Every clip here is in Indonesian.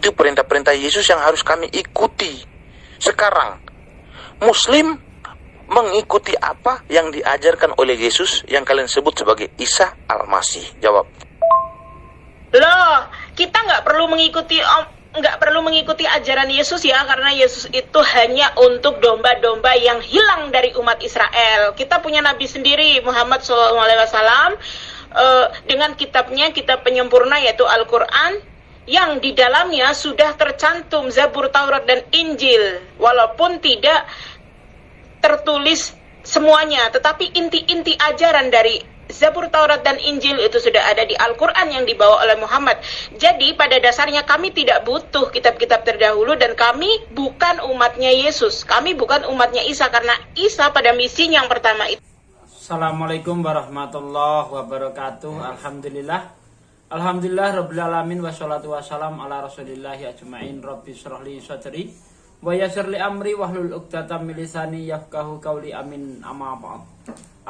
Itu perintah-perintah Yesus yang harus kami ikuti. Sekarang, Muslim mengikuti apa yang diajarkan oleh Yesus yang kalian sebut sebagai Isa Al-Masih? Jawab. Loh, kita nggak perlu mengikuti ajaran Yesus ya, karena Yesus itu hanya untuk domba-domba yang hilang dari umat Israel. Kita punya nabi sendiri, Muhammad SAW, dengan kitabnya, kitab penyempurna yaitu Al-Quran, yang di dalamnya sudah tercantum Zabur, Taurat, dan Injil, walaupun tidak tertulis semuanya, tetapi inti-inti ajaran dari Zabur, Taurat, dan Injil itu sudah ada di Al-Quran yang dibawa oleh Muhammad. Jadi pada dasarnya kami tidak butuh kitab-kitab terdahulu, dan kami bukan umatnya Yesus, kami bukan umatnya Isa, karena Isa pada misinya yang pertama itu. Assalamualaikum warahmatullahi wabarakatuh. Alhamdulillah rabbil alamin, wassalatu wassalam ala rasulillahi ajma'in. Rabbi shrahli sadri wa yassir li amri wahlul 'uqdatam min lisani yafqahu qawli, amin, amma ba'd.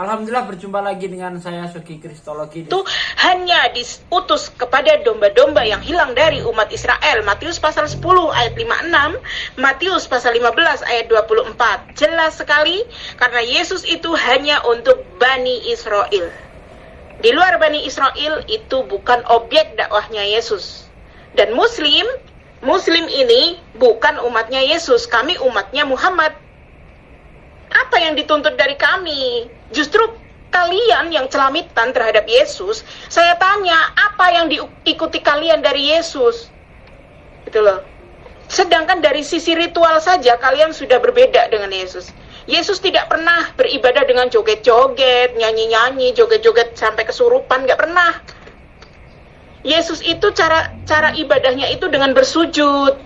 Alhamdulillah, berjumpa lagi dengan saya Sugi Kristologi. Itu hanya diutus kepada domba-domba yang hilang dari umat Israel. Matius pasal 10 ayat 56, Matius pasal 15 ayat 24. Jelas sekali, karena Yesus itu hanya untuk Bani Israel. Di luar Bani Israel itu bukan objek dakwahnya Yesus. Dan Muslim ini bukan umatnya Yesus, kami umatnya Muhammad. Apa yang dituntut dari kami? Justru kalian yang celamitan terhadap Yesus, saya tanya, apa yang diikuti kalian dari Yesus? Gitu loh. Sedangkan dari sisi ritual saja kalian sudah berbeda dengan Yesus. Yesus tidak pernah beribadah dengan joget-joget, nyanyi-nyanyi, joget-joget sampai kesurupan, nggak pernah. Yesus itu cara ibadahnya itu dengan bersujud,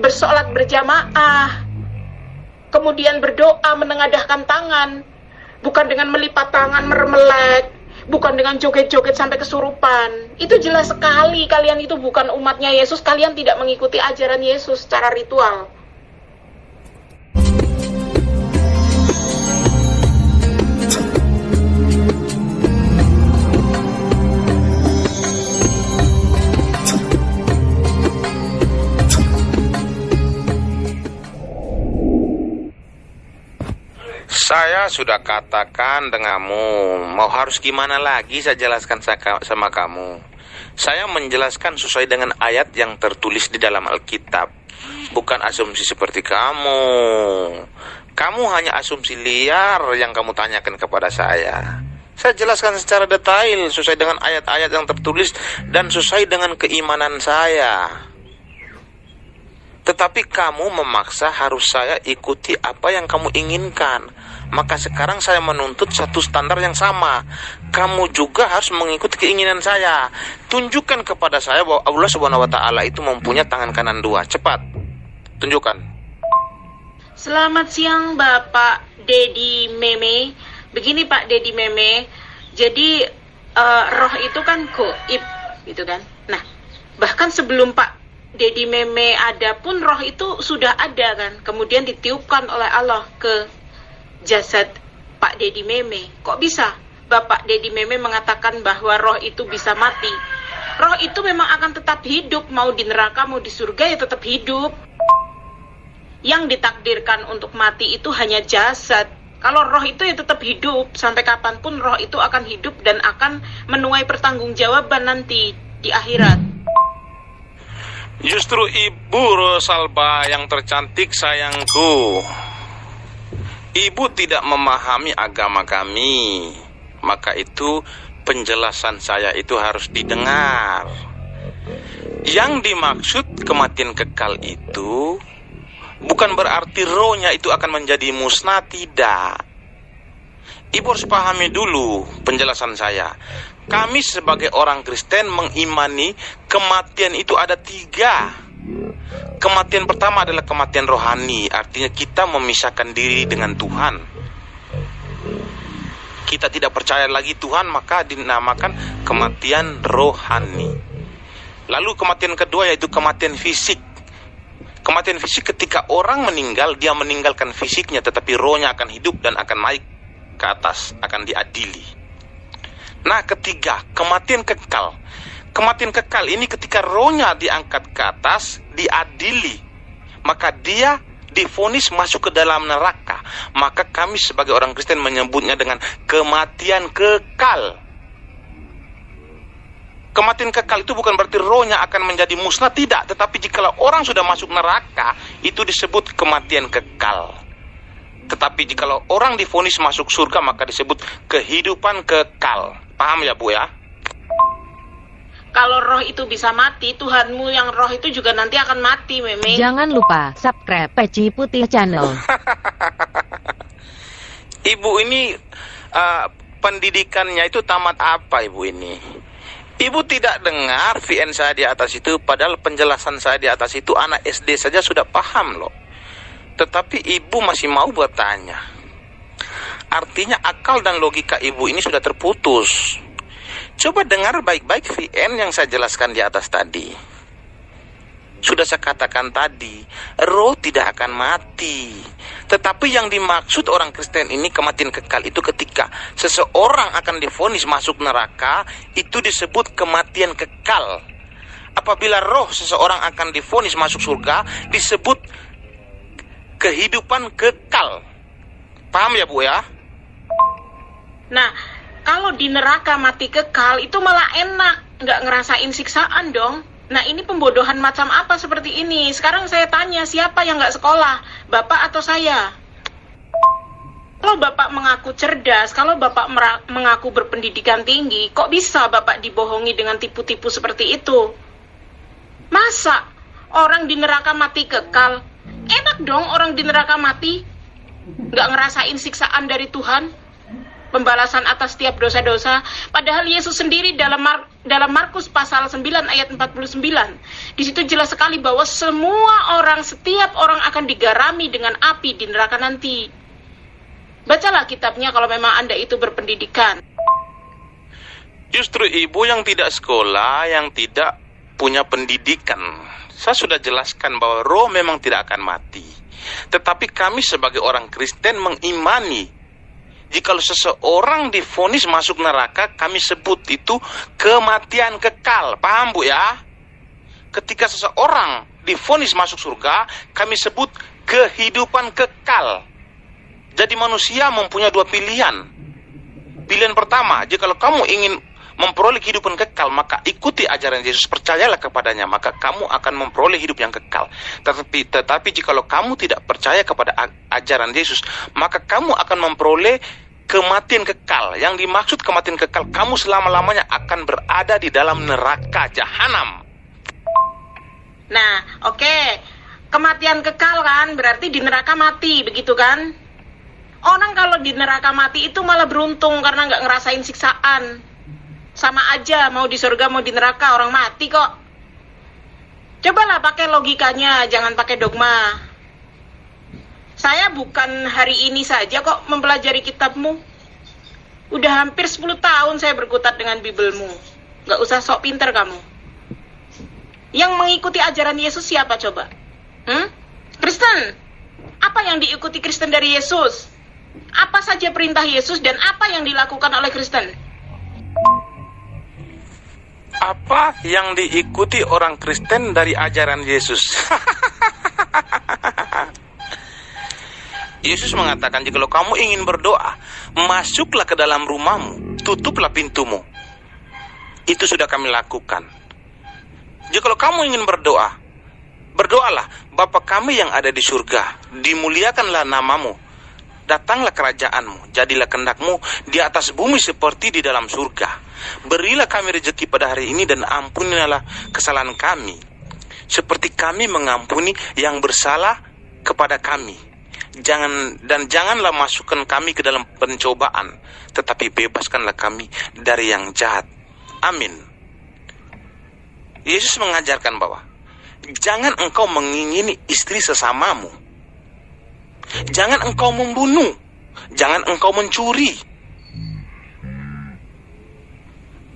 bersolat berjamaah, kemudian berdoa menengadahkan tangan, bukan dengan melipat tangan meremelek, bukan dengan joget-joget sampai kesurupan. Itu jelas sekali kalian itu bukan umatnya Yesus, kalian tidak mengikuti ajaran Yesus secara ritual. Saya sudah katakan denganmu, mau harus gimana lagi saya jelaskan sama kamu. Saya menjelaskan sesuai dengan ayat yang tertulis di dalam Alkitab, bukan asumsi seperti kamu. Kamu hanya asumsi liar yang kamu tanyakan kepada saya. Saya jelaskan secara detail sesuai dengan ayat-ayat yang tertulis dan sesuai dengan keimanan saya. Tetapi kamu memaksa harus saya ikuti apa yang kamu inginkan. Maka sekarang saya menuntut satu standar yang sama. Kamu juga harus mengikuti keinginan saya. Tunjukkan kepada saya bahwa Allah Subhanahu wa Ta'ala itu mempunyai tangan kanan dua. Cepat, tunjukkan. Selamat siang Bapak Dedi Meme. Begini Pak Dedi Meme, jadi roh itu kan goib, gitu kan. Nah, bahkan sebelum Pak Dedi Meme ada pun roh itu sudah ada kan. Kemudian ditiupkan oleh Allah ke jasad Pak Dedi Meme. Kok bisa Bapak Dedi Meme mengatakan bahwa roh itu bisa mati? Roh itu memang akan tetap hidup, mau di neraka mau di surga ya tetap hidup. Yang ditakdirkan untuk mati itu hanya jasad. Kalau roh itu ya tetap hidup, sampai kapanpun roh itu akan hidup dan akan menuai pertanggungjawaban nanti di akhirat. Justru Ibu Rosalba yang tercantik sayangku, Ibu tidak memahami agama kami, maka itu penjelasan saya itu harus didengar. Yang dimaksud kematian kekal itu bukan berarti rohnya itu akan menjadi musnah, tidak. Ibu harus pahami dulu penjelasan saya. Kami sebagai orang Kristen mengimani kematian itu ada 3. Kematian pertama adalah kematian rohani, artinya kita memisahkan diri dengan Tuhan. Kita tidak percaya lagi Tuhan, maka dinamakan kematian rohani. Lalu kematian kedua yaitu kematian fisik. Kematian fisik ketika orang meninggal, dia meninggalkan fisiknya, tetapi rohnya akan hidup dan akan naik ke atas, akan diadili. Nah, ketiga, kematian kekal. Kematian kekal ini ketika rohnya diangkat ke atas, diadili, maka dia divonis masuk ke dalam neraka. Maka kami sebagai orang Kristen menyebutnya dengan kematian kekal. Kematian kekal itu bukan berarti rohnya akan menjadi musnah, tidak. Tetapi jikalau orang sudah masuk neraka, itu disebut kematian kekal. Tetapi jikalau orang divonis masuk surga, maka disebut kehidupan kekal. Paham ya Bu ya? Kalau roh itu bisa mati, Tuhanmu yang roh itu juga nanti akan mati, Meme. Jangan lupa subscribe Peci Putih Channel. Ibu ini pendidikannya itu tamat apa Ibu ini? Ibu tidak dengar VN saya di atas itu, padahal penjelasan saya di atas itu anak SD saja sudah paham loh. Tetapi ibu masih mau bertanya. Artinya akal dan logika ibu ini sudah terputus. Coba dengar baik-baik VN yang saya jelaskan di atas tadi. Sudah saya katakan tadi, roh tidak akan mati. Tetapi yang dimaksud orang Kristen ini kematian kekal itu ketika seseorang akan divonis masuk neraka, itu disebut kematian kekal. Apabila roh seseorang akan divonis masuk surga, disebut kehidupan kekal. Paham ya Bu ya? Nah, kalau di neraka mati kekal itu malah enak, nggak ngerasain siksaan dong. Nah, ini pembodohan macam apa seperti ini? Sekarang saya tanya, siapa yang nggak sekolah? Bapak atau saya? Kalau Bapak mengaku cerdas, kalau Bapak mengaku berpendidikan tinggi, kok bisa Bapak dibohongi dengan tipu-tipu seperti itu? Masa orang di neraka mati kekal? Enak dong orang di neraka mati. Nggak ngerasain siksaan dari Tuhan. Pembalasan atas setiap dosa-dosa. Padahal Yesus sendiri dalam Markus pasal 9 ayat 49. Di situ jelas sekali bahwa semua orang, setiap orang akan digarami dengan api di neraka nanti. Bacalah kitabnya kalau memang Anda itu berpendidikan. Justru ibu yang tidak sekolah, yang tidak punya pendidikan. Saya sudah jelaskan bahwa roh memang tidak akan mati. Tetapi kami sebagai orang Kristen mengimani jikalau seseorang divonis masuk neraka, kami sebut itu kematian kekal. Paham Bu ya? Ketika seseorang divonis masuk surga, kami sebut kehidupan kekal. Jadi manusia mempunyai dua pilihan. Pilihan pertama, jikalau kamu ingin memperoleh kehidupan kekal, maka ikuti ajaran Yesus, percayalah kepadanya, maka kamu akan memperoleh hidup yang kekal. Tetapi jikalau kamu tidak percaya kepada ajaran Yesus, maka kamu akan memperoleh kematian kekal. Yang dimaksud kematian kekal, kamu selama-lamanya akan berada di dalam neraka jahanam. Nah, oke. Kematian kekal kan berarti di neraka mati, begitu kan? Orang kalau di neraka mati itu malah beruntung karena nggak ngerasain siksaan. Sama aja, mau di surga mau di neraka, orang mati kok. Cobalah pakai logikanya, jangan pakai dogma. Saya bukan hari ini saja kok mempelajari kitabmu. Udah hampir 10 tahun saya berkutat dengan Bibelmu. Gak usah sok pinter kamu. Yang mengikuti ajaran Yesus siapa coba? Kristen. Apa yang diikuti Kristen dari Yesus? Apa saja perintah Yesus dan apa yang dilakukan oleh Kristen? Apa yang diikuti orang Kristen dari ajaran Yesus? Yesus mengatakan, jikalau kamu ingin berdoa, masuklah ke dalam rumahmu, tutuplah pintumu. Itu sudah kami lakukan. Jikalau kamu ingin berdoa, berdoalah, Bapa kami yang ada di surga, dimuliakanlah namamu, datanglah kerajaanmu, jadilah kehendakmu di atas bumi seperti di dalam surga. Berilah kami rezeki pada hari ini dan ampunilah kesalahan kami, seperti kami mengampuni yang bersalah kepada kami. Janganlah masukkan kami ke dalam pencobaan, tetapi bebaskanlah kami dari yang jahat. Amin. Yesus mengajarkan bahwa jangan engkau mengingini istri sesamamu. Jangan engkau membunuh. Jangan engkau mencuri.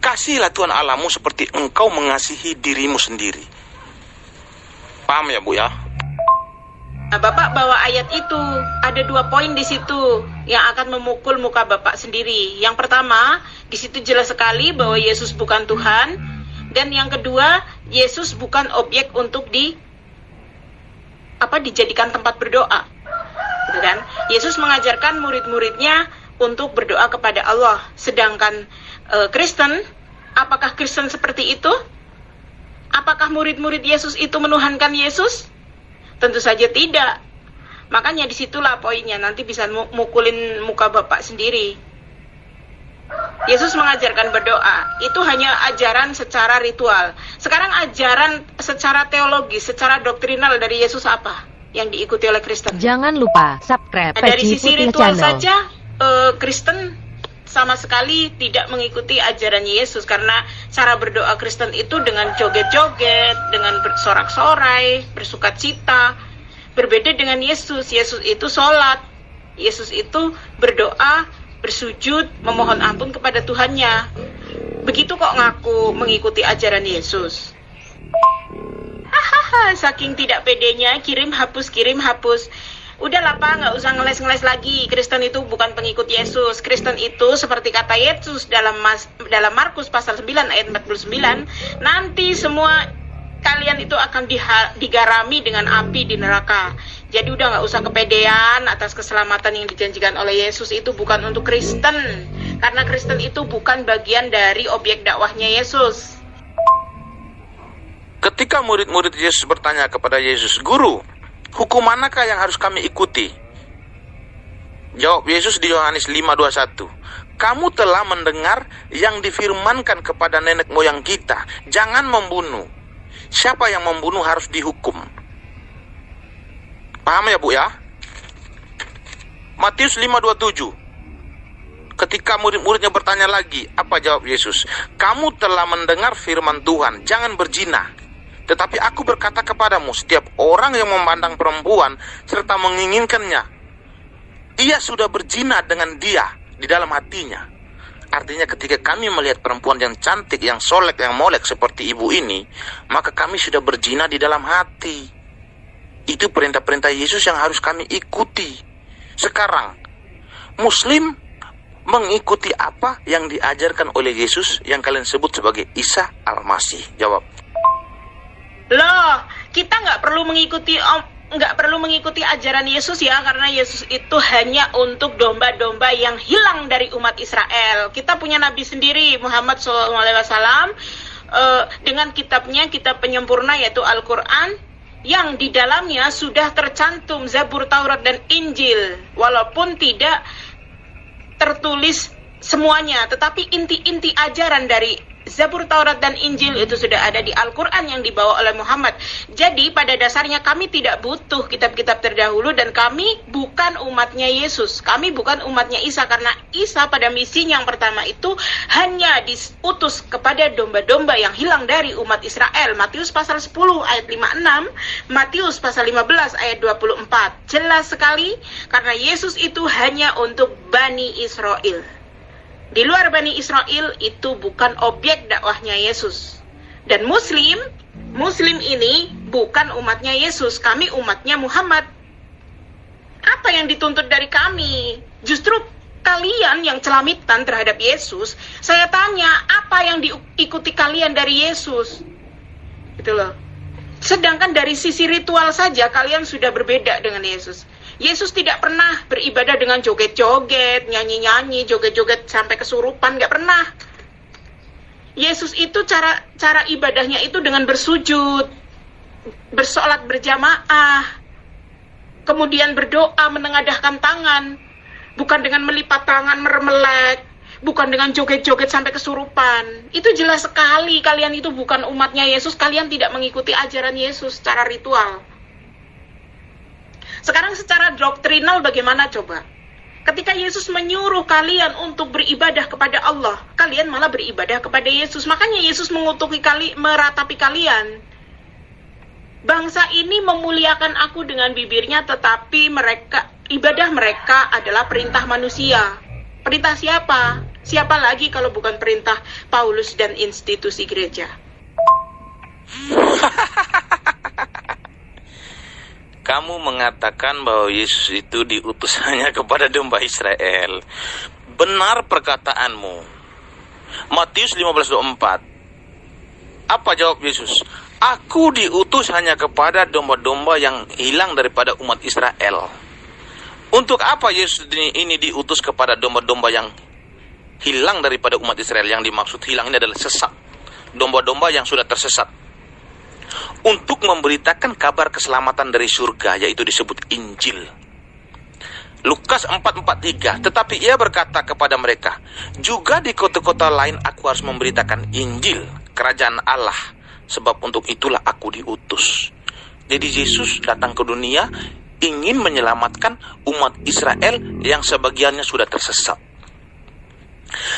Kasihilah Tuhan Allahmu seperti engkau mengasihi dirimu sendiri. Paham ya Bu ya? Nah, Bapak bawa ayat itu, ada 2 poin di situ yang akan memukul muka Bapak sendiri. Yang pertama, di situ jelas sekali bahwa Yesus bukan Tuhan Dan yang kedua, Yesus bukan objek untuk dijadikan tempat berdoa. Gitu kan? Yesus mengajarkan murid-muridnya untuk berdoa kepada Allah. Sedangkan Kristen, apakah Kristen seperti itu? Apakah murid-murid Yesus itu menuhankan Yesus? Tentu saja tidak. Makanya disitulah poinnya, nanti bisa mukulin muka Bapak sendiri. Yesus mengajarkan berdoa, itu hanya ajaran secara ritual. Sekarang ajaran secara teologis, secara doktrinal dari Yesus apa yang diikuti oleh Kristen? Jangan lupa subscribe Dari Peci sisi Putih ritual Channel. saja, Kristen sama sekali tidak mengikuti ajaran Yesus, karena cara berdoa Kristen itu dengan joget-joget, dengan bersorak-sorai, bersukacita. Berbeda dengan Yesus. Yesus itu sholat, Yesus itu berdoa, bersujud, memohon ampun kepada Tuhannya. Begitu kok ngaku mengikuti ajaran Yesus. Hahaha, saking tidak pedenya, kirim hapus. Udahlah Pak, nggak usah ngeles-ngeles lagi. Kristen itu bukan pengikut Yesus. Kristen itu seperti kata Yesus dalam Markus pasal 9 ayat 49, nanti semua kalian itu akan digarami dengan api di neraka. Jadi udah nggak usah kepedean atas keselamatan yang dijanjikan oleh Yesus. Itu bukan untuk Kristen, karena Kristen itu bukan bagian dari objek dakwahnya Yesus. Ketika murid-murid Yesus bertanya kepada Yesus, "Guru, hukum manakah yang harus kami ikuti?" Jawab Yesus di Yohanes 5:21, "Kamu telah mendengar yang difirmankan kepada nenek moyang kita, jangan membunuh. Siapa yang membunuh harus dihukum." Paham ya Bu ya? Matius 5:27. Ketika murid-muridnya bertanya lagi, apa jawab Yesus? "Kamu telah mendengar firman Tuhan, jangan berzina. Tetapi aku berkata kepadamu, setiap orang yang memandang perempuan serta menginginkannya, ia sudah berzina dengan dia di dalam hatinya." Artinya ketika kami melihat perempuan yang cantik, yang solek, yang molek seperti ibu ini, maka kami sudah berzina di dalam hati. Itu perintah-perintah Yesus yang harus kami ikuti. Sekarang, Muslim mengikuti apa yang diajarkan oleh Yesus yang kalian sebut sebagai Isa Al-Masih? Jawab. Loh, kita nggak perlu mengikuti ajaran Yesus ya, karena Yesus itu hanya untuk domba-domba yang hilang dari umat Israel. Kita punya nabi sendiri, Muhammad SAW, dengan kitabnya, kitab penyempurna yaitu Al-Quran, yang di dalamnya sudah tercantum Zabur, Taurat, dan Injil. Walaupun tidak tertulis semuanya, tetapi inti-inti ajaran dari Zabur, Taurat, dan Injil itu sudah ada di Al-Quran yang dibawa oleh Muhammad. Jadi pada dasarnya kami tidak butuh kitab-kitab terdahulu, dan kami bukan umatnya Yesus. Kami bukan umatnya Isa, karena Isa pada misinya yang pertama itu hanya diutus kepada domba-domba yang hilang dari umat Israel. Matius pasal 10 ayat 56, Matius pasal 15 ayat 24. Jelas sekali, karena Yesus itu hanya untuk Bani Israel. Di luar Bani Israel itu bukan objek dakwahnya Yesus. Dan Muslim ini bukan umatnya Yesus. Kami umatnya Muhammad. Apa yang dituntut dari kami? Justru kalian yang celamitan terhadap Yesus. Saya tanya, apa yang diikuti kalian dari Yesus? Gitu loh. Sedangkan dari sisi ritual saja kalian sudah berbeda dengan Yesus. Yesus tidak pernah beribadah dengan joget-joget, nyanyi-nyanyi, joget-joget sampai kesurupan, nggak pernah. Yesus itu cara ibadahnya itu dengan bersujud, bersolat berjamaah, kemudian berdoa menengadahkan tangan, bukan dengan melipat tangan meremelek, bukan dengan joget-joget sampai kesurupan. Itu jelas sekali kalian itu bukan umatnya Yesus, kalian tidak mengikuti ajaran Yesus secara ritual. Sekarang secara doktrinal bagaimana coba? Ketika Yesus menyuruh kalian untuk beribadah kepada Allah, kalian malah beribadah kepada Yesus. Makanya Yesus meratapi kalian. Bangsa ini memuliakan aku dengan bibirnya, tetapi ibadah mereka adalah perintah manusia. Perintah siapa? Siapa lagi kalau bukan perintah Paulus dan institusi gereja? Kamu mengatakan bahwa Yesus itu diutus hanya kepada domba Israel. Benar perkataanmu. Matius 15:24. Apa jawab Yesus? Aku diutus hanya kepada domba-domba yang hilang daripada umat Israel. Untuk apa Yesus ini diutus kepada domba-domba yang hilang daripada umat Israel? Yang dimaksud hilang ini adalah sesat. Domba-domba yang sudah tersesat. Untuk memberitakan kabar keselamatan dari surga, yaitu disebut Injil. Lukas 4:43, tetapi ia berkata kepada mereka, juga di kota-kota lain aku harus memberitakan Injil, kerajaan Allah, sebab untuk itulah aku diutus. Jadi Yesus datang ke dunia ingin menyelamatkan umat Israel yang sebagiannya sudah tersesat.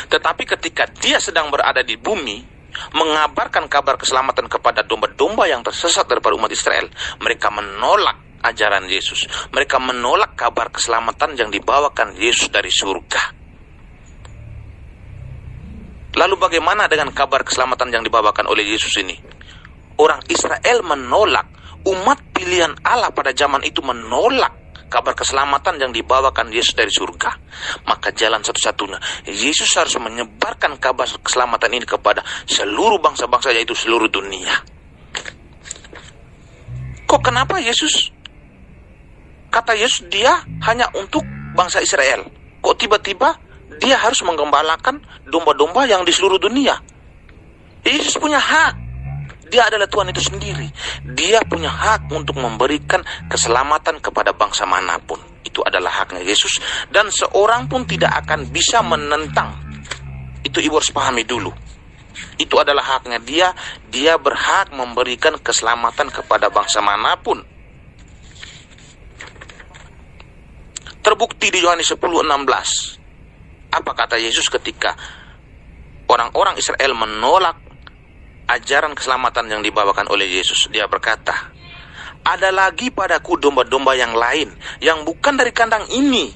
Tetapi ketika dia sedang berada di bumi, mengabarkan kabar keselamatan kepada domba-domba yang tersesat daripada umat Israel, mereka menolak ajaran Yesus. Mereka menolak kabar keselamatan yang dibawakan Yesus dari surga. Lalu bagaimana dengan kabar keselamatan yang dibawakan oleh Yesus ini? Orang Israel menolak, umat pilihan Allah pada zaman itu menolak kabar keselamatan yang dibawakan Yesus dari surga. Maka jalan satu-satunya, Yesus harus menyebarkan kabar keselamatan ini kepada seluruh bangsa-bangsa, yaitu seluruh dunia. Kok kenapa Yesus? Kata Yesus dia hanya untuk bangsa Israel. Kok tiba-tiba dia harus menggembalakan domba-domba yang di seluruh dunia? Yesus punya hak. Dia adalah Tuhan itu sendiri. Dia punya hak untuk memberikan keselamatan kepada bangsa manapun. Itu adalah haknya Yesus. Dan seorang pun tidak akan bisa menentang. Itu ibu harus pahami dulu. Itu adalah haknya dia. Dia berhak memberikan keselamatan kepada bangsa manapun. Terbukti di Yohanes 10:16. Apa kata Yesus ketika orang-orang Israel menolak ajaran keselamatan yang dibawakan oleh Yesus? Dia berkata, ada lagi padaku domba-domba yang lain yang bukan dari kandang ini.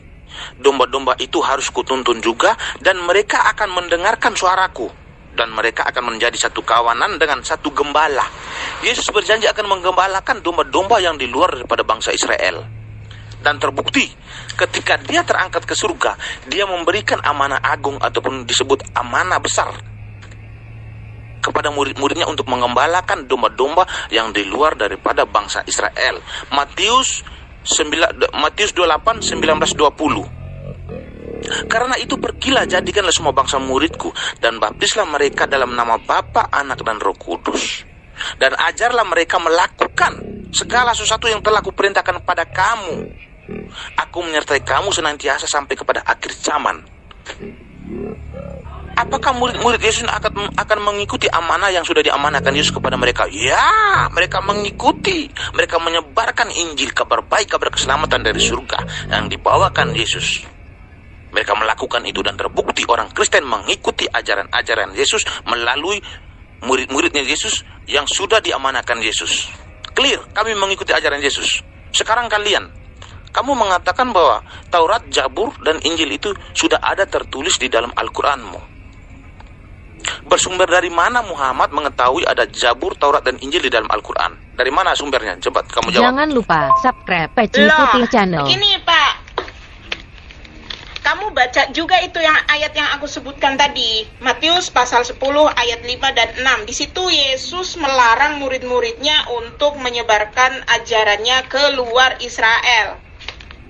Domba-domba itu harus kutuntun juga, dan mereka akan mendengarkan suaraku, dan mereka akan menjadi satu kawanan dengan satu gembala. Yesus berjanji akan menggembalakan domba-domba yang di luar daripada bangsa Israel. Dan terbukti ketika dia terangkat ke surga, dia memberikan amanah agung ataupun disebut amanah besar kepada murid-muridnya untuk mengembalakan domba-domba yang di luar daripada bangsa Israel. Matius 28:19-20. Karena itu pergilah, jadikanlah semua bangsa muridku, dan baptislah mereka dalam nama Bapa, Anak, dan Roh Kudus. Dan ajarlah mereka melakukan segala sesuatu yang telah kuperintahkan pada kamu. Aku menyertai kamu senantiasa sampai kepada akhir zaman. Apakah murid-murid Yesus akan mengikuti amanah yang sudah diamanahkan Yesus kepada mereka? Ya, mereka mengikuti. Mereka menyebarkan Injil, kabar baik, kabar keselamatan dari surga yang dibawakan Yesus. Mereka melakukan itu, dan terbukti orang Kristen mengikuti ajaran-ajaran Yesus melalui murid-muridnya Yesus yang sudah diamanahkan Yesus. Clear, kami mengikuti ajaran Yesus. Sekarang kalian, kamu mengatakan bahwa Taurat, Zabur, dan Injil itu sudah ada tertulis di dalam Al-Quranmu. Bersumber dari mana Muhammad mengetahui ada Zabur, Taurat, dan Injil di dalam Al-Quran? Dari mana sumbernya? Coba kamu jawab. Jangan lupa subscribe Peci Putih Channel. Begini Pak, kamu baca juga itu yang ayat yang aku sebutkan tadi, Matius pasal 10 ayat 5 dan 6. Di situ Yesus melarang murid-muridnya untuk menyebarkan ajarannya ke luar Israel.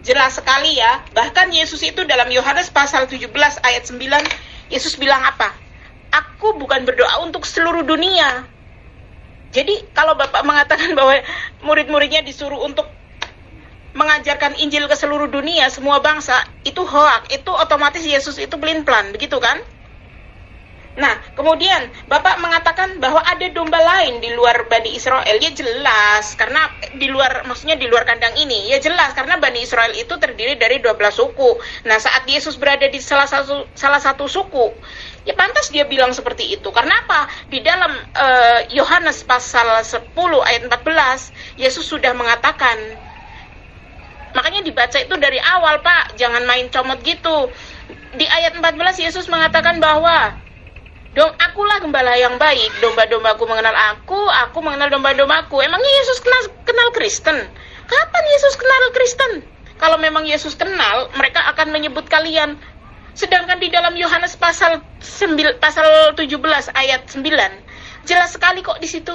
Jelas sekali ya. Bahkan Yesus itu dalam Yohanes pasal 17 ayat 9, Yesus bilang apa? Aku bukan berdoa untuk seluruh dunia. Jadi kalau Bapak mengatakan bahwa murid-muridnya disuruh untuk mengajarkan Injil ke seluruh dunia, semua bangsa, itu hoak. Itu otomatis Yesus itu pelin-pelan, begitu kan? Nah, kemudian Bapak mengatakan bahwa ada domba lain di luar Bani Israel. Ya jelas, karena di luar, maksudnya di luar kandang ini. Ya jelas, karena Bani Israel itu terdiri dari 12 suku. Nah, saat Yesus berada di salah satu suku, ya pantas dia bilang seperti itu. Karena apa? Di dalam Yohanes pasal 10 ayat 14, Yesus sudah mengatakan, makanya dibaca itu dari awal Pak, jangan main comot gitu. Di ayat 14 Yesus mengatakan bahwa akulah gembala yang baik, domba-dombaku mengenal aku mengenal domba-dombaku. Emangnya Yesus kenal Kristen? Kapan Yesus kenal Kristen? Kalau memang Yesus kenal, mereka akan menyebut kalian. Sedangkan di dalam Yohanes pasal 17 ayat 9, Jelas sekali kok di situ.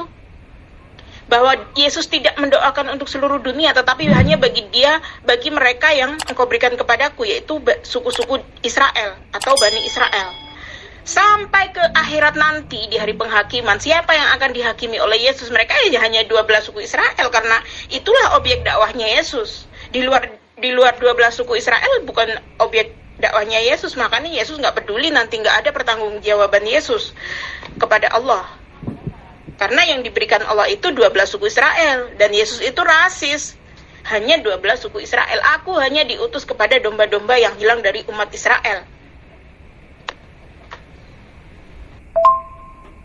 Bahwa Yesus tidak mendoakan untuk seluruh dunia, tetapi hanya bagi mereka yang engkau berikan kepadaku, yaitu suku-suku Israel atau Bani Israel. Sampai ke akhirat nanti di hari penghakiman, siapa yang akan dihakimi oleh Yesus? Mereka hanya 12 suku Israel, karena itulah objek dakwahnya Yesus. Di luar 12 suku Israel bukan objek dakwahnya Yesus, makanya Yesus nggak peduli, nanti nggak ada pertanggungjawaban Yesus kepada Allah. Karena yang diberikan Allah itu 12 suku Israel, dan Yesus itu rasis. Hanya 12 suku Israel. Aku hanya diutus kepada domba-domba yang hilang dari umat Israel.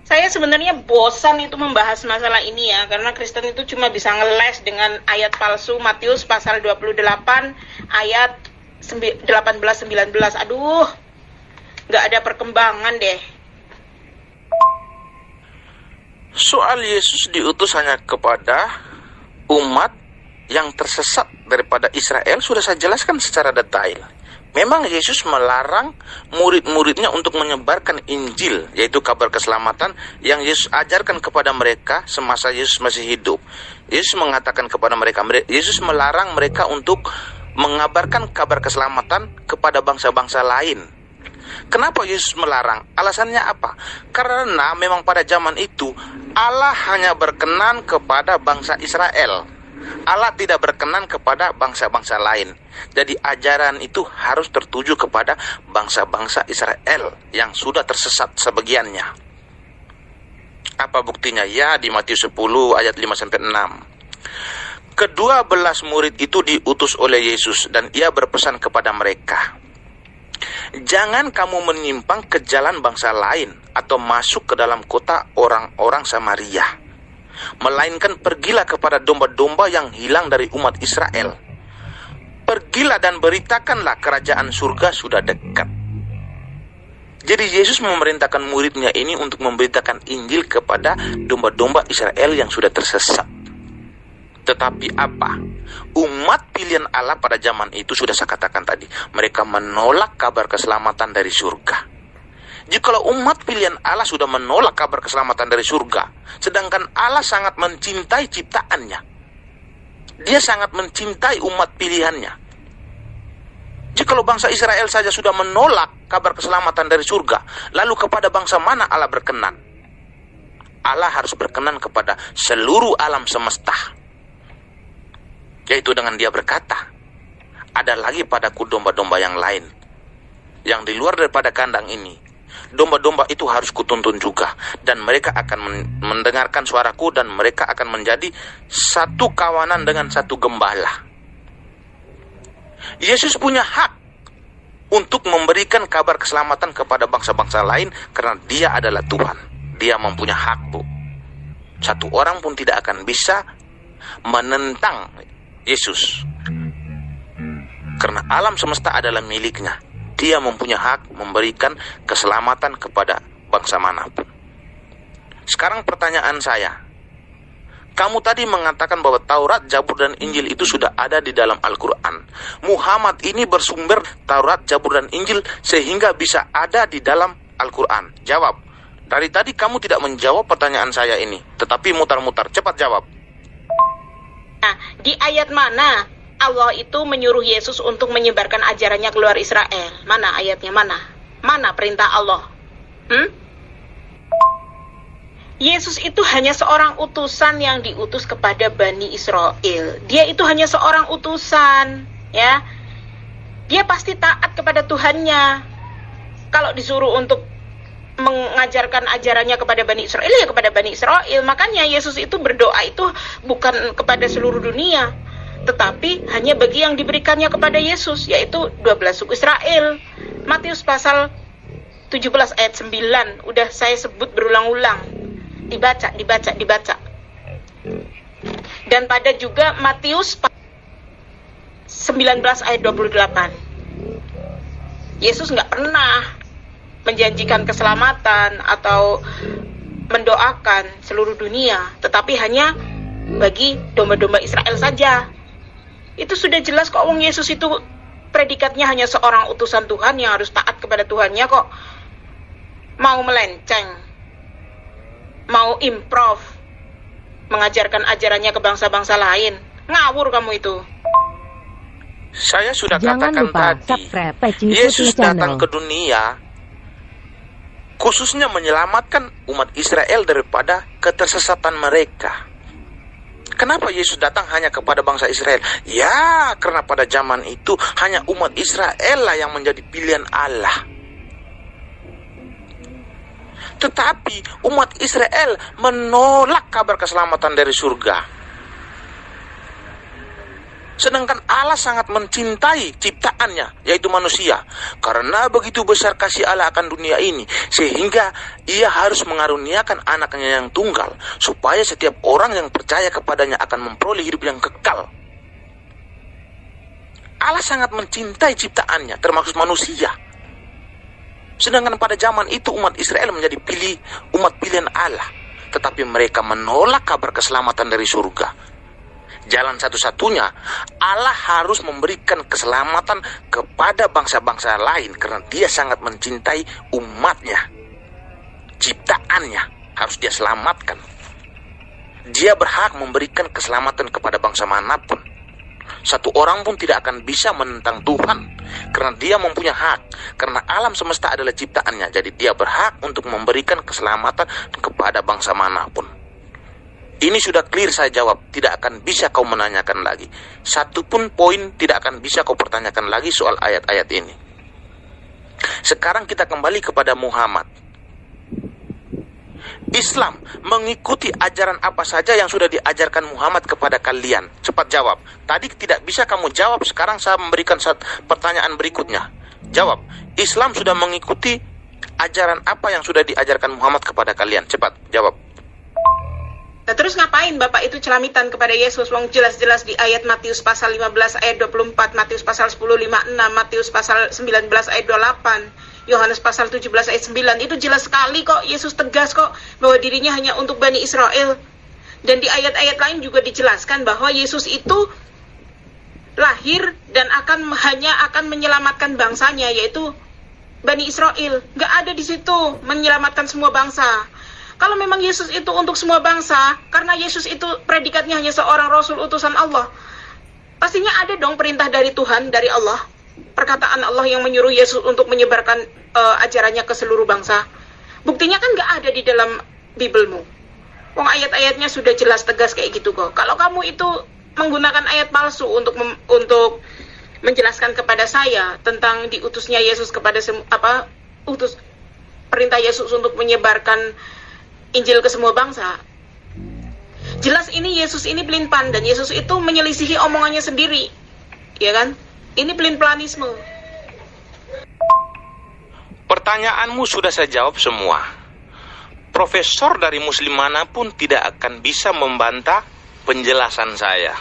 Saya sebenarnya bosan itu membahas masalah ini ya, karena Kristen itu cuma bisa ngeles dengan ayat palsu Matius pasal 28 ayat 18-19. Aduh, nggak ada perkembangan deh. Soal Yesus diutus hanya kepada umat yang tersesat daripada Israel sudah saya jelaskan secara detail. Memang Yesus melarang murid-muridnya untuk menyebarkan Injil, yaitu kabar keselamatan yang Yesus ajarkan kepada mereka semasa Yesus masih hidup. Yesus mengatakan kepada mereka, Yesus melarang mereka untuk mengabarkan kabar keselamatan kepada bangsa-bangsa lain. Kenapa Yesus melarang? Alasannya apa? Karena memang pada zaman itu Allah hanya berkenan kepada bangsa Israel. Allah tidak berkenan kepada bangsa-bangsa lain. Jadi ajaran itu harus tertuju kepada bangsa-bangsa Israel yang sudah tersesat sebagiannya. Apa buktinya? Ya, di Matius 10 ayat 5-6. Kedua belas murid itu diutus oleh Yesus dan ia berpesan kepada mereka, jangan kamu menyimpang ke jalan bangsa lain atau masuk ke dalam kota orang-orang Samaria, melainkan pergilah kepada domba-domba yang hilang dari umat Israel. Pergilah dan beritakanlah kerajaan surga sudah dekat. Jadi Yesus memerintahkan muridnya ini untuk memberitakan Injil kepada domba-domba Israel yang sudah tersesat. Tetapi apa? Umat pilihan Allah pada zaman itu sudah saya katakan tadi, mereka menolak kabar keselamatan dari surga. Jikalau umat pilihan Allah sudah menolak kabar keselamatan dari surga, sedangkan Allah sangat mencintai ciptaannya, Dia sangat mencintai umat pilihannya. Jikalau bangsa Israel saja sudah menolak kabar keselamatan dari surga, lalu kepada bangsa mana Allah berkenan? Allah harus berkenan kepada seluruh alam semesta. Yaitu dengan Dia berkata, ada lagi padaku domba-domba yang lain, yang di luar daripada kandang ini. Domba-domba itu harus kutuntun juga, dan mereka akan mendengarkan suaraku, dan mereka akan menjadi satu kawanan dengan satu gembala. Yesus punya hak untuk memberikan kabar keselamatan kepada bangsa-bangsa lain, karena Dia adalah Tuhan. Dia mempunyai hak, Bu. Satu orang pun tidak akan bisa menentang Yesus, karena alam semesta adalah miliknya. Dia mempunyai hak memberikan keselamatan kepada bangsa manapun. Sekarang pertanyaan saya, kamu tadi mengatakan bahwa Taurat, Zabur, dan Injil itu sudah ada di dalam Al-Quran. Muhammad ini bersumber Taurat, Zabur, dan Injil sehingga bisa ada di dalam Al-Quran. Jawab. Dari tadi kamu tidak menjawab pertanyaan saya ini, tetapi mutar-mutar. Cepat jawab. Nah, di ayat mana Allah itu menyuruh Yesus untuk menyebarkan ajarannya keluar Israel? Mana ayatnya? Mana perintah Allah? Yesus itu hanya seorang utusan yang diutus kepada Bani Israel. Dia itu hanya seorang utusan, ya. Dia pasti taat kepada Tuhannya. Kalau disuruh untuk mengajarkan ajarannya kepada Bani Israel, ya kepada Bani Israel. Makanya Yesus itu berdoa itu bukan kepada seluruh dunia, tetapi hanya bagi yang diberikannya kepada Yesus, yaitu 12 suku Israel. Matius pasal 17 ayat 9, udah saya sebut berulang-ulang. Dibaca. Dan pada juga Matius 19 ayat 28. Yesus nggak pernah menjanjikan keselamatan atau mendoakan seluruh dunia, tetapi hanya bagi domba-domba Israel saja. Itu sudah jelas kok, wong Yesus itu predikatnya hanya seorang utusan Tuhan yang harus taat kepada Tuhannya kok. Mau melenceng. mau improv, mengajarkan ajarannya ke bangsa-bangsa lain. Ngawur kamu itu. Saya sudah Jangan katakan lupa tadi, subscribe Peci Putih Yesus Channel. datang ke dunia khususnya menyelamatkan umat Israel daripada ketersesatan mereka. Kenapa Yesus datang hanya kepada bangsa Israel? Ya, karena pada zaman itu hanya umat Israel lah yang menjadi pilihan Allah. Tetapi umat Israel menolak kabar keselamatan dari surga. Sedangkan Allah sangat mencintai ciptaannya, yaitu manusia. Karena begitu besar kasih Allah akan dunia ini, sehingga ia harus mengaruniakan anaknya yang tunggal, supaya setiap orang yang percaya kepadanya akan memperoleh hidup yang kekal. Allah sangat mencintai ciptaannya, termasuk manusia. Sedangkan pada zaman itu umat Israel menjadi umat pilihan Allah. Tetapi mereka menolak kabar keselamatan dari surga. Jalan satu-satunya, Allah harus memberikan keselamatan kepada bangsa-bangsa lain karena dia sangat mencintai umatnya. Ciptaannya harus dia selamatkan. Dia berhak memberikan keselamatan kepada bangsa manapun. Satu orang pun tidak akan bisa menentang Tuhan karena dia mempunyai hak. Karena alam semesta adalah ciptaannya, jadi dia berhak untuk memberikan keselamatan kepada bangsa manapun. Ini sudah clear saya jawab, tidak akan bisa kau menanyakan lagi. Satu pun poin tidak akan bisa kau pertanyakan lagi soal ayat-ayat ini. Sekarang kita kembali kepada Muhammad. Islam mengikuti ajaran apa saja yang sudah diajarkan Muhammad kepada kalian. Cepat jawab. Tadi tidak bisa kamu jawab, sekarang saya memberikan pertanyaan berikutnya. Jawab. Islam sudah mengikuti ajaran apa yang sudah diajarkan Muhammad kepada kalian. Cepat jawab. Nah, terus ngapain Bapak itu celamitan kepada Yesus? Wong jelas-jelas di ayat Matius pasal 15 ayat 24, Matius pasal 10 56, Matius pasal 19 ayat 28, Yohanes pasal 17 ayat 9. Itu jelas sekali kok, Yesus tegas kok bahwa dirinya hanya untuk Bani Israel. Dan di ayat-ayat lain juga dijelaskan bahwa Yesus itu lahir dan hanya akan menyelamatkan bangsanya, yaitu Bani Israel. Gak ada di situ menyelamatkan semua bangsa. Kalau memang Yesus itu untuk semua bangsa, karena Yesus itu predikatnya hanya seorang Rasul utusan Allah, pastinya ada dong perintah dari Tuhan, dari Allah. Perkataan Allah yang menyuruh Yesus untuk menyebarkan ajarannya ke seluruh bangsa. Buktinya kan gak ada di dalam Bibelmu. Wong ayat-ayatnya sudah jelas tegas kayak gitu kok. Kalau kamu itu menggunakan ayat palsu untuk menjelaskan kepada saya tentang diutusnya Yesus kepada perintah Yesus untuk menyebarkan Injil ke semua bangsa. Jelas ini Yesus ini pelin-pelan dan Yesus itu menyelisihi omongannya sendiri. Ya kan? Ini pelin-pelanisme. Pertanyaanmu sudah saya jawab semua. Profesor dari muslim manapun tidak akan bisa membantah penjelasan saya.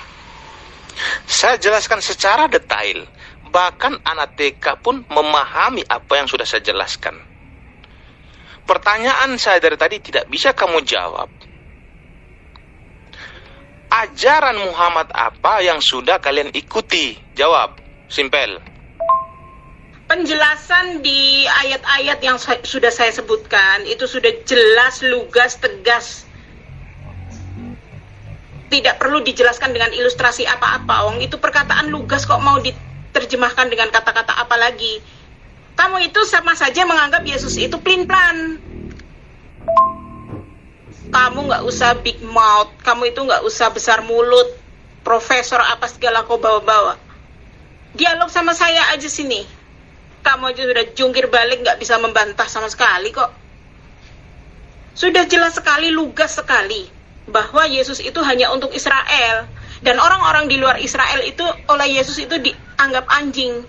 Saya jelaskan secara detail. Bahkan anak TK pun memahami apa yang sudah saya jelaskan. Pertanyaan saya dari tadi tidak bisa kamu jawab. Ajaran Muhammad apa yang sudah kalian ikuti? Jawab, simpel. Penjelasan di ayat-ayat yang sudah saya sebutkan itu sudah jelas, lugas, tegas. Tidak perlu dijelaskan dengan ilustrasi apa-apa. Wong itu perkataan lugas kok mau diterjemahkan dengan kata-kata apa lagi? Kamu itu sama saja menganggap Yesus itu pelin-pelan. Kamu nggak usah big mouth, kamu itu nggak usah besar mulut, profesor apa segala kau bawa-bawa. Dialog sama saya aja sini. Kamu aja sudah jungkir balik, nggak bisa membantah sama sekali kok. Sudah jelas sekali, lugas sekali bahwa Yesus itu hanya untuk Israel. Dan orang-orang di luar Israel itu oleh Yesus itu dianggap anjing.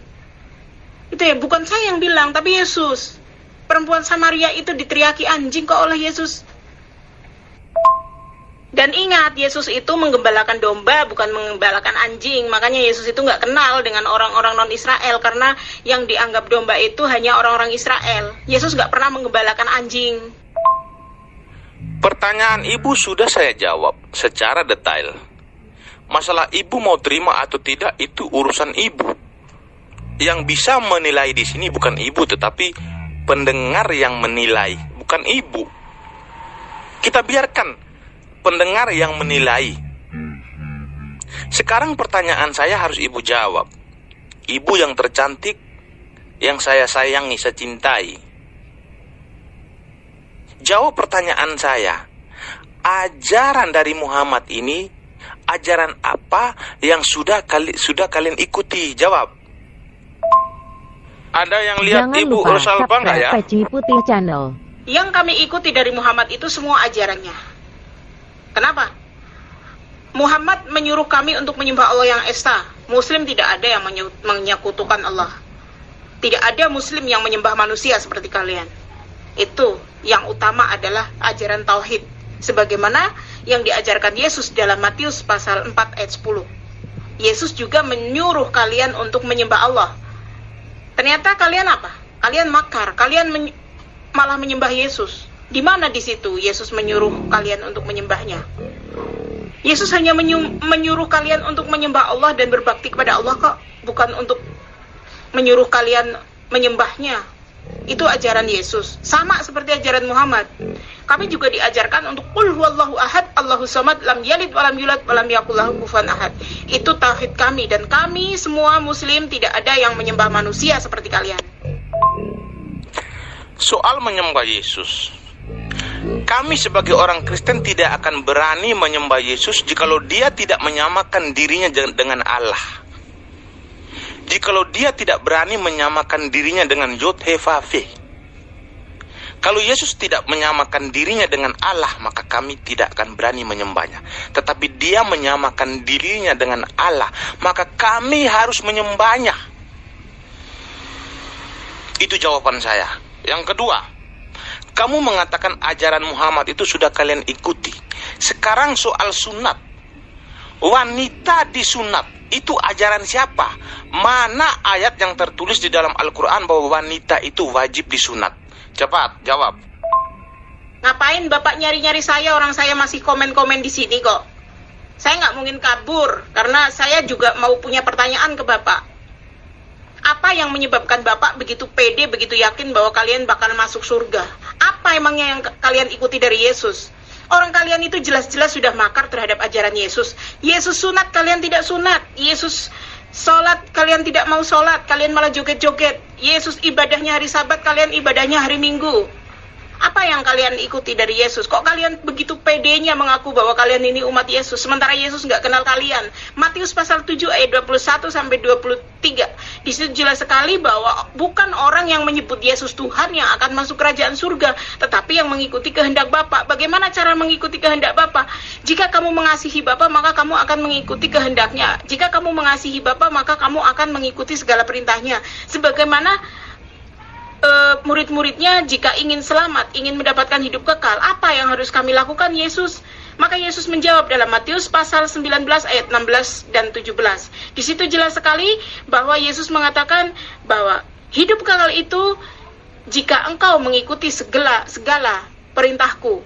Itu ya, bukan saya yang bilang, tapi Yesus. Perempuan Samaria itu diteriaki anjing kok oleh Yesus. Dan ingat, Yesus itu menggembalakan domba, bukan menggembalakan anjing. Makanya Yesus itu nggak kenal dengan orang-orang non-Israel, karena yang dianggap domba itu hanya orang-orang Israel. Yesus nggak pernah menggembalakan anjing. Pertanyaan ibu sudah saya jawab secara detail. Masalah ibu mau terima atau tidak itu urusan ibu. Yang bisa menilai di sini bukan ibu, tetapi pendengar yang menilai, bukan ibu. Kita biarkan pendengar yang menilai. Sekarang pertanyaan saya harus ibu jawab. Ibu yang tercantik, yang saya sayangi, saya cintai. Jawab pertanyaan saya. Ajaran dari Muhammad ini, ajaran apa yang sudah kalian ikuti? Jawab. Ada yang lihat Jangan Ibu lupa Rosalba nggak ya? subscribe Peci Putih Channel. Yang kami ikuti dari Muhammad itu semua ajarannya. Kenapa? Muhammad menyuruh kami untuk menyembah Allah yang esa. Muslim tidak ada yang menyekutukan Allah. Tidak ada Muslim yang menyembah manusia seperti kalian. Itu yang utama adalah ajaran tauhid, sebagaimana yang diajarkan Yesus dalam Matius pasal 4 ayat 10. Yesus juga menyuruh kalian untuk menyembah Allah. Ternyata kalian apa? Kalian makar, kalian malah menyembah Yesus. Di mana di situ Yesus menyuruh kalian untuk menyembahnya? Yesus hanya menyuruh kalian untuk menyembah Allah dan berbakti kepada Allah kok, bukan untuk menyuruh kalian menyembahnya. Itu ajaran Yesus, sama seperti ajaran Muhammad. Kami juga diajarkan untuk qul huwallahu ahad, Allahus samad, lam yalid walam yulad walam yakul lahu kufuwan ahad. Itu tauhid kami, dan kami semua Muslim tidak ada yang menyembah manusia seperti kalian. Soal menyembah Yesus, kami sebagai orang Kristen tidak akan berani menyembah Yesus jikalau dia tidak menyamakan dirinya dengan Allah. Jikalau dia tidak berani menyamakan dirinya dengan Yod He Vav Ve. Kalau Yesus tidak menyamakan dirinya dengan Allah, maka kami tidak akan berani menyembahnya. Tetapi dia menyamakan dirinya dengan Allah, maka kami harus menyembahnya. Itu jawaban saya. Yang kedua, kamu mengatakan ajaran Muhammad itu sudah kalian ikuti. Sekarang soal sunat. Wanita disunat. Itu ajaran siapa? Mana ayat yang tertulis di dalam Al-Quran bahwa wanita itu wajib disunat? Cepat, jawab. Ngapain Bapak nyari-nyari saya, orang saya masih komen-komen di sini kok. Saya nggak mungkin kabur, karena saya juga mau punya pertanyaan ke Bapak. Apa yang menyebabkan Bapak begitu pede, begitu yakin bahwa kalian bakal masuk surga? Apa emangnya yang kalian ikuti dari Yesus? Orang kalian itu jelas-jelas sudah makar terhadap ajaran Yesus. Yesus sunat, kalian tidak sunat. Yesus sholat, kalian tidak mau sholat. Kalian malah joget-joget. Yesus ibadahnya hari Sabat, kalian ibadahnya hari Minggu. Apa yang kalian ikuti dari Yesus? Kok kalian begitu pedenya mengaku bahwa kalian ini umat Yesus, sementara Yesus nggak kenal kalian? Matius pasal 7 ayat 21-23. Di situ jelas sekali bahwa bukan orang yang menyebut Yesus Tuhan yang akan masuk kerajaan surga, tetapi yang mengikuti kehendak Bapa. Bagaimana cara mengikuti kehendak Bapa? Jika kamu mengasihi Bapa, maka kamu akan mengikuti kehendaknya. Jika kamu mengasihi Bapa, maka kamu akan mengikuti segala perintahnya. Sebagaimana murid-muridnya jika ingin selamat, ingin mendapatkan hidup kekal, apa yang harus kami lakukan Yesus? Maka Yesus menjawab dalam Matius pasal 19 ayat 16 dan 17. Di situ jelas sekali bahwa Yesus mengatakan bahwa hidup kekal itu jika engkau mengikuti segala perintahku.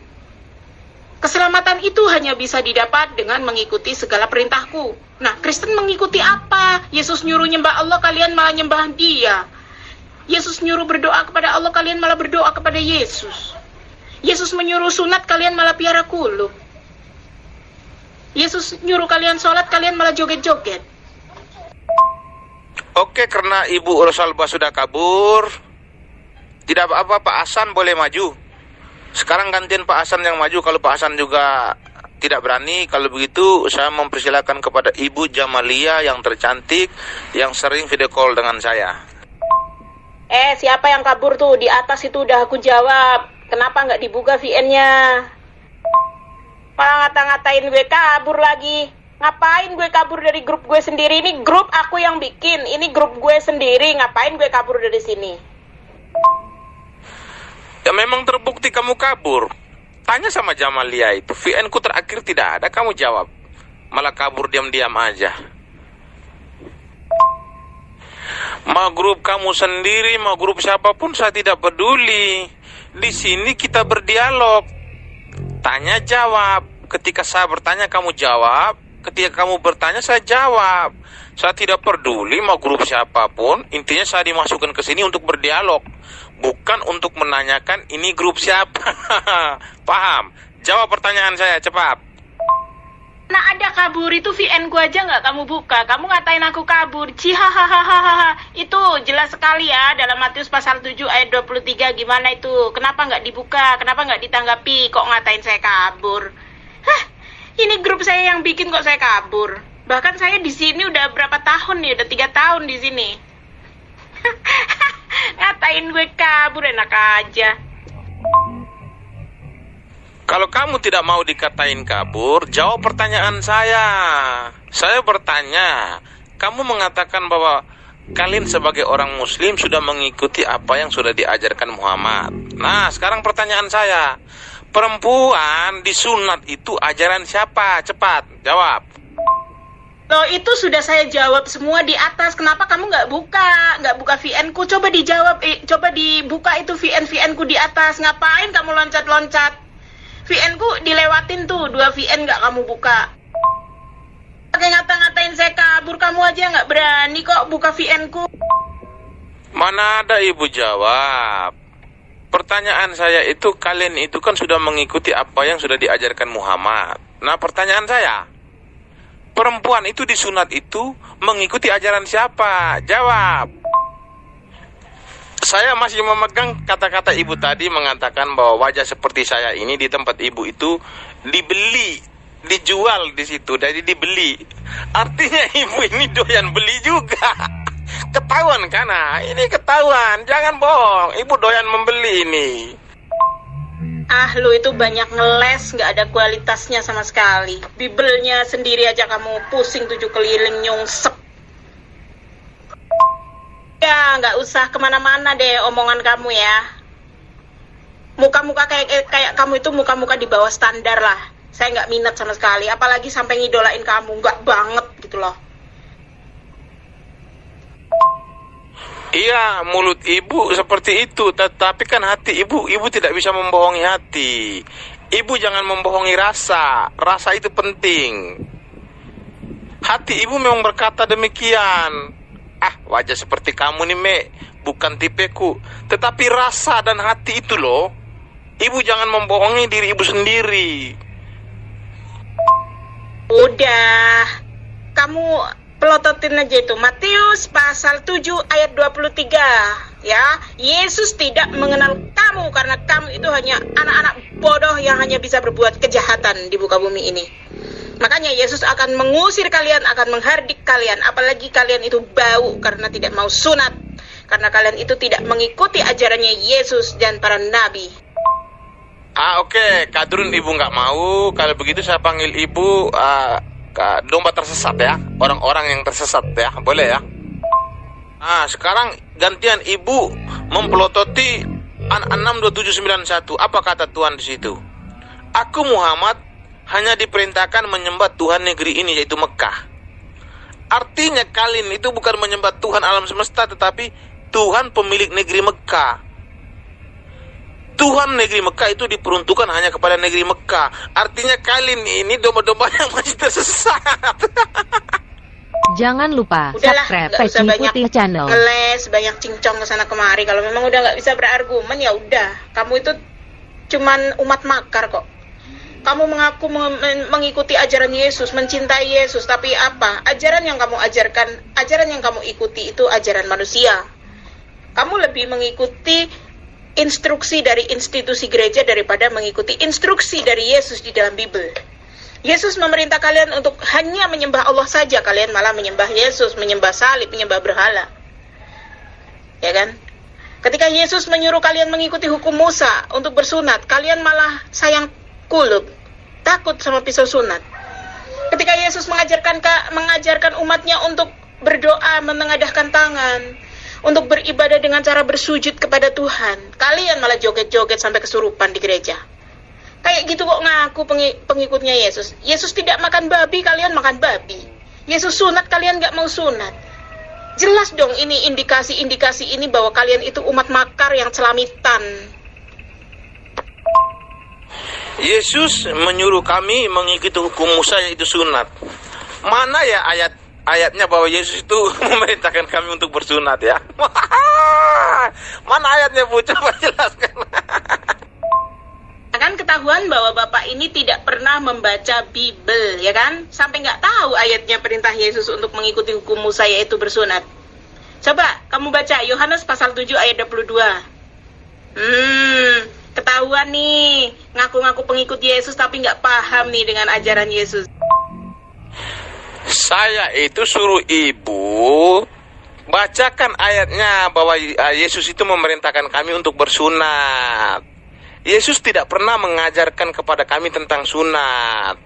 Keselamatan itu hanya bisa didapat dengan mengikuti segala perintahku. Nah, Kristen mengikuti apa? Yesus nyuruh nyembah Allah, kalian malah nyembah Dia. Yesus nyuruh berdoa kepada Allah, kalian malah berdoa kepada Yesus. Yesus menyuruh sunat, kalian malah piara kulub. Yesus nyuruh kalian sholat, kalian malah joget-joget. Oke, karena Ibu Rosalba sudah kabur, tidak apa-apa, Pak Hasan boleh maju. Sekarang gantian Pak Hasan yang maju. Kalau Pak Hasan juga tidak berani, kalau begitu saya mempersilakan kepada Ibu Jamalia yang tercantik, yang sering video call dengan saya. Siapa yang kabur tuh? Di atas itu udah aku jawab. Kenapa nggak dibuka VN-nya? Malah ngata-ngatain gue kabur lagi. Ngapain gue kabur dari grup gue sendiri? Ini grup aku yang bikin. Ini grup gue sendiri. Ngapain gue kabur dari sini? Ya memang terbukti kamu kabur. Tanya sama Jamalia itu. VN ku terakhir tidak ada, kamu jawab. Malah kabur diam-diam aja. Mau grup kamu sendiri, mau grup siapapun, saya tidak peduli. Di sini kita berdialog. Tanya jawab. Ketika saya bertanya kamu jawab. Ketika kamu bertanya saya jawab. Saya tidak peduli mau grup siapapun. Intinya saya dimasukkan ke sini untuk berdialog, bukan untuk menanyakan ini grup siapa. Paham? Jawab pertanyaan saya, cepat. Nah ada kabur itu VN ku aja nggak kamu buka. Kamu ngatain aku kabur. Cihahaha. Itu jelas sekali ya dalam Matius pasal 7 ayat 23. Gimana itu? Kenapa nggak dibuka? Kenapa nggak ditanggapi? Kok ngatain saya kabur? Hah, ini grup saya yang bikin kok saya kabur. Bahkan saya di sini udah berapa tahun nih? Udah 3 tahun di sini. Ngatain gue kabur, enak aja. Kalau kamu tidak mau dikatain kabur, jawab pertanyaan saya. Saya bertanya, kamu mengatakan bahwa kalian sebagai orang muslim sudah mengikuti apa yang sudah diajarkan Muhammad. Nah, sekarang pertanyaan saya, perempuan disunat itu ajaran siapa? Cepat, jawab. Loh, itu sudah saya jawab semua di atas. Kenapa kamu nggak buka VN ku? Coba dijawab, coba dibuka itu VN ku di atas. Ngapain kamu loncat-loncat? VN ku dilewatin tuh, 2 VN nggak kamu buka. Pakai ngata-ngatain saya kabur, kamu aja nggak berani kok buka VN ku. Mana ada ibu jawab. Pertanyaan saya itu, kalian itu kan sudah mengikuti apa yang sudah diajarkan Muhammad. Nah, pertanyaan saya, perempuan itu disunat itu mengikuti ajaran siapa? Jawab. Saya masih memegang kata-kata ibu tadi mengatakan bahwa wajah seperti saya ini di tempat ibu itu dibeli, dijual di situ, jadi dibeli. Artinya ibu ini doyan beli juga. Ketahuan kan? Nah, ini ketahuan, jangan bohong. Ibu doyan membeli ini. Ah, lu itu banyak ngeles, nggak ada kualitasnya sama sekali. Bibelnya sendiri aja kamu pusing 7 keliling nyungsep. Ya, nggak usah kemana-mana deh omongan kamu ya. Muka-muka kayak kamu itu muka-muka di bawah standar lah. Saya nggak minat sama sekali, apalagi sampai ngidolain kamu, nggak banget gitu loh. Iya, mulut ibu seperti itu, tetapi kan hati ibu tidak bisa membohongi hati. Ibu jangan membohongi rasa itu penting. Hati ibu memang berkata demikian. Ah, wajah seperti kamu nih, Mek, bukan tipeku. Tetapi rasa dan hati itu loh, ibu jangan membohongi diri ibu sendiri. Udah, kamu pelototin aja itu. Matius pasal 7 ayat 23. Ya, Yesus tidak mengenal kamu karena kamu itu hanya anak-anak bodoh yang hanya bisa berbuat kejahatan di muka bumi ini. Makanya Yesus akan mengusir kalian, akan menghardik kalian. Apalagi kalian itu bau karena tidak mau sunat. Karena kalian itu tidak mengikuti ajarannya Yesus dan para nabi. Oke, Kadrun ibu nggak mau. Kalau begitu saya panggil ibu domba tersesat ya. Orang-orang yang tersesat ya, boleh ya. Sekarang gantian ibu mempelototi 62791. Apa kata Tuhan di situ? Aku Muhammad hanya diperintahkan menyembah Tuhan negeri ini, yaitu Mekah. Artinya kalian itu bukan menyembah Tuhan alam semesta, tetapi Tuhan pemilik negeri Mekah. Tuhan negeri Mekah itu diperuntukkan hanya kepada negeri Mekah. Artinya kalian ini domba-domba yang masih tersesat. Jangan lupa subscribe Peci Putih Channel. Ngeles, banyak cincong kesana kemari. Kalau memang udah nggak bisa berargumen, ya udah. Kamu itu cuman umat makar kok. Kamu mengaku mengikuti ajaran Yesus, mencintai Yesus, tapi apa? Ajaran yang kamu ajarkan, ajaran yang kamu ikuti itu ajaran manusia. Kamu lebih mengikuti instruksi dari institusi gereja daripada mengikuti instruksi dari Yesus di dalam Bible. Yesus memerintah kalian untuk hanya menyembah Allah saja, kalian malah menyembah Yesus, menyembah salib, menyembah berhala. Ya kan? Ketika Yesus menyuruh kalian mengikuti hukum Musa untuk bersunat, kalian malah sayang kulub, takut sama pisau sunat. Ketika Yesus mengajarkan umatnya untuk berdoa, menengadahkan tangan, untuk beribadah dengan cara bersujud kepada Tuhan, kalian malah joget-joget sampai kesurupan di gereja. Kayak gitu kok ngaku pengikutnya Yesus. Yesus tidak makan babi, kalian makan babi. Yesus sunat, kalian gak mau sunat. Jelas dong ini indikasi-indikasi ini bahwa kalian itu umat makar yang celamitan. Yesus menyuruh kami mengikuti hukum Musa, yaitu sunat. Mana ya ayatnya bahwa Yesus itu memerintahkan kami untuk bersunat ya? Mana ayatnya Bu? Coba jelaskan. Kan ketahuan bahwa Bapak ini tidak pernah membaca Bible, ya kan? Sampai nggak tahu ayatnya perintah Yesus untuk mengikuti hukum Musa, yaitu bersunat. Coba kamu baca Yohanes pasal 7 ayat 22. Ketahuan nih, ngaku-ngaku pengikut Yesus tapi nggak paham nih dengan ajaran Yesus. Saya itu suruh ibu bacakan ayatnya bahwa Yesus itu memerintahkan kami untuk bersunat. Yesus tidak pernah mengajarkan kepada kami tentang sunat.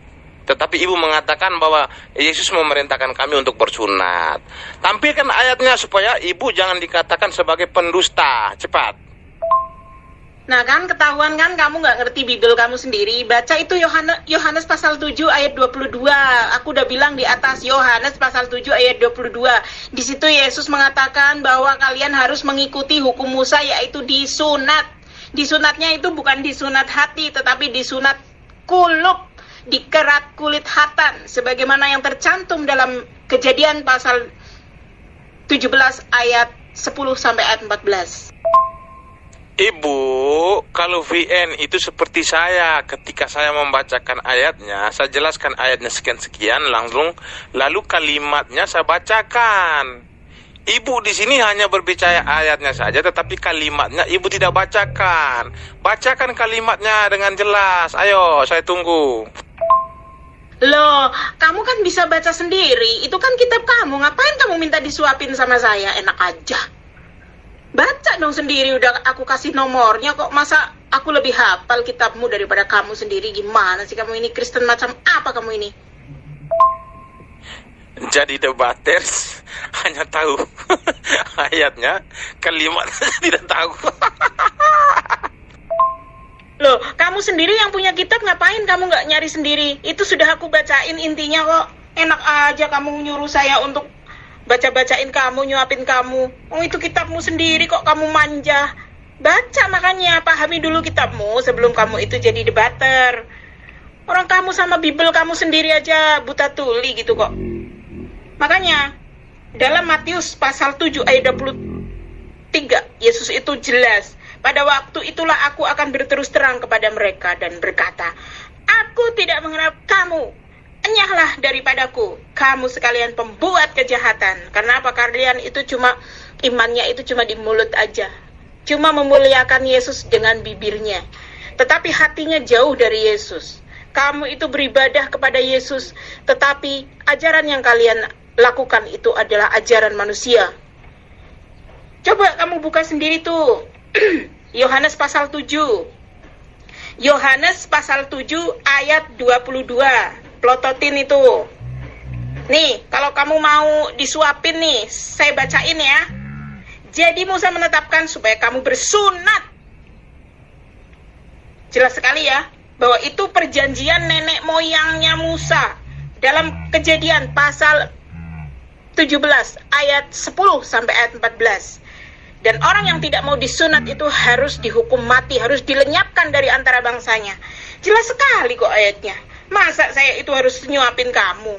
Tetapi ibu mengatakan bahwa Yesus memerintahkan kami untuk bersunat. Tampilkan ayatnya supaya ibu jangan dikatakan sebagai pendusta. Cepat. Nah kan, ketahuan kan kamu nggak ngerti Bible kamu sendiri. Baca itu Yohanes pasal 7 ayat 22. Aku udah bilang di atas, Yohanes pasal 7 ayat 22. Di situ Yesus mengatakan bahwa kalian harus mengikuti hukum Musa, yaitu disunat. Disunatnya itu bukan disunat hati, tetapi disunat kulub, dikerat kulit hatan, sebagaimana yang tercantum dalam Kejadian pasal 17 ayat 10 sampai ayat 14. Ibu, kalau VN itu seperti saya, ketika saya membacakan ayatnya, saya jelaskan ayatnya sekian-sekian, lalu kalimatnya saya bacakan. Ibu di sini hanya berbicara ayatnya saja, tetapi kalimatnya ibu tidak bacakan. Bacakan kalimatnya dengan jelas. Ayo, saya tunggu. Loh, kamu kan bisa baca sendiri. Itu kan kitab kamu. Ngapain kamu minta disuapin sama saya? Enak aja. Baca dong sendiri, udah aku kasih nomornya kok. Masa aku lebih hafal kitabmu daripada kamu sendiri? Gimana sih kamu ini? Kristen macam apa kamu ini? Jadi debaters hanya tahu ayatnya, kalimatnya tidak tahu. Loh, kamu sendiri yang punya kitab, ngapain kamu nggak nyari sendiri? Itu sudah aku bacain intinya kok. Enak aja kamu nyuruh saya untuk baca-bacain kamu, nyuapin kamu. Oh, itu kitabmu sendiri kok kamu manja. Baca makanya, pahami dulu kitabmu sebelum kamu itu jadi debater. Orang kamu sama Bible kamu sendiri aja buta tuli gitu kok. Makanya, dalam Matius pasal 7 ayat 23, Yesus itu jelas. Pada waktu itulah aku akan berterus terang kepada mereka dan berkata, aku tidak mengharap kamu, enyahlah daripadaku, kamu sekalian pembuat kejahatan. Karena apa? Kalian itu cuma, imannya itu cuma di mulut aja. Cuma memuliakan Yesus dengan bibirnya. Tetapi hatinya jauh dari Yesus. Kamu itu beribadah kepada Yesus, tetapi ajaran yang kalian lakukan itu adalah ajaran manusia. Coba kamu buka sendiri tuh. Yohanes pasal 7. Yohanes pasal 7 ayat 22. Plototin itu. Nih, kalau kamu mau disuapin nih, saya bacain ya. Jadi Musa menetapkan supaya kamu bersunat. Jelas sekali ya, bahwa itu perjanjian nenek moyangnya Musa. Dalam Kejadian pasal 17 ayat 10 sampai ayat 14. Dan orang yang tidak mau disunat itu harus dihukum mati, harus dilenyapkan dari antara bangsanya. Jelas sekali kok ayatnya. Masa saya itu harus nyuapin kamu?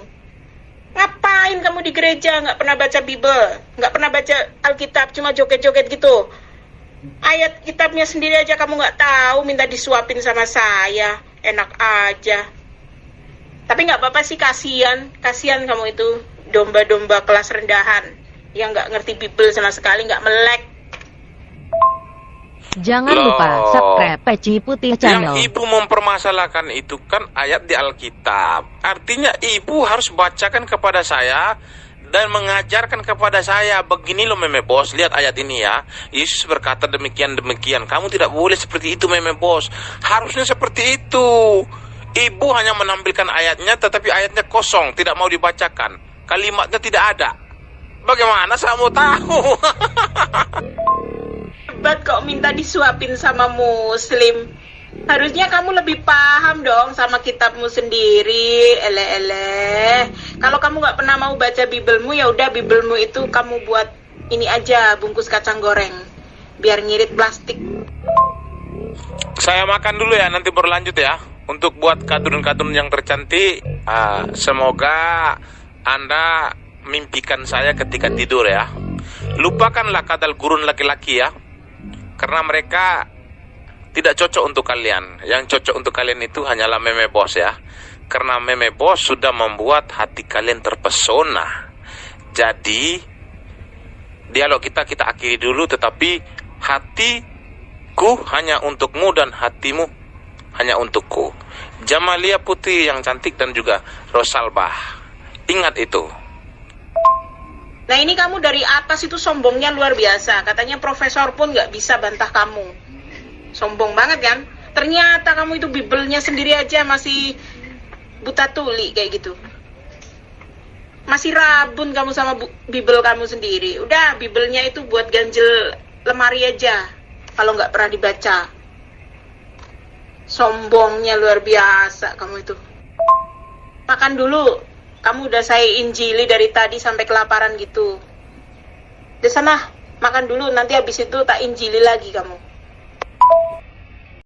Ngapain kamu di gereja nggak pernah baca Bible, nggak pernah baca Alkitab, cuma joget-joget gitu? Ayat kitabnya sendiri aja kamu nggak tahu, minta disuapin sama saya. Enak aja. Tapi nggak apa-apa sih, kasihan kamu itu domba-domba kelas rendahan yang nggak ngerti Bible sama sekali, nggak melek. Jangan lupa subscribe Peci Putih Channel. Yang ibu mempermasalahkan itu kan ayat di Alkitab. Artinya ibu harus bacakan kepada saya dan mengajarkan kepada saya, begini loh meme bos, lihat ayat ini ya. Yesus berkata demikian-demikian. Kamu tidak boleh seperti itu meme bos. Harusnya seperti itu. Ibu hanya menampilkan ayatnya, tetapi ayatnya kosong, tidak mau dibacakan. Kalimatnya tidak ada. Bagaimana saya mau tahu? Hebat kok minta disuapin sama muslim. Harusnya kamu lebih paham dong sama kitabmu sendiri. Kalau kamu nggak pernah mau baca Biblemu, ya udah Biblemu itu kamu buat ini aja, bungkus kacang goreng, biar ngirit plastik. Saya makan dulu ya, nanti berlanjut ya. Untuk buat kadun-kadun yang tercantik, semoga Anda mimpikan saya ketika tidur ya. Lupakanlah kadal gurun laki-laki ya, karena mereka tidak cocok untuk kalian. Yang cocok untuk kalian itu hanyalah meme bos ya. Karena meme bos sudah membuat hati kalian terpesona. Jadi dialog kita akhiri dulu, tetapi hatiku hanya untukmu dan hatimu hanya untukku. Jamalia Putri yang cantik dan juga Rosalbah. Ingat itu. Nah ini kamu dari atas itu sombongnya luar biasa. Katanya profesor pun nggak bisa bantah kamu. Sombong banget kan? Ternyata kamu itu bibelnya sendiri aja masih buta tuli kayak gitu. Masih rabun kamu sama bibel kamu sendiri. Udah, bibelnya itu buat ganjel lemari aja kalau nggak pernah dibaca. Sombongnya luar biasa kamu itu. Makan dulu. Kamu udah saya injili dari tadi sampai kelaparan gitu. Di sana makan dulu, nanti habis itu tak injili lagi kamu.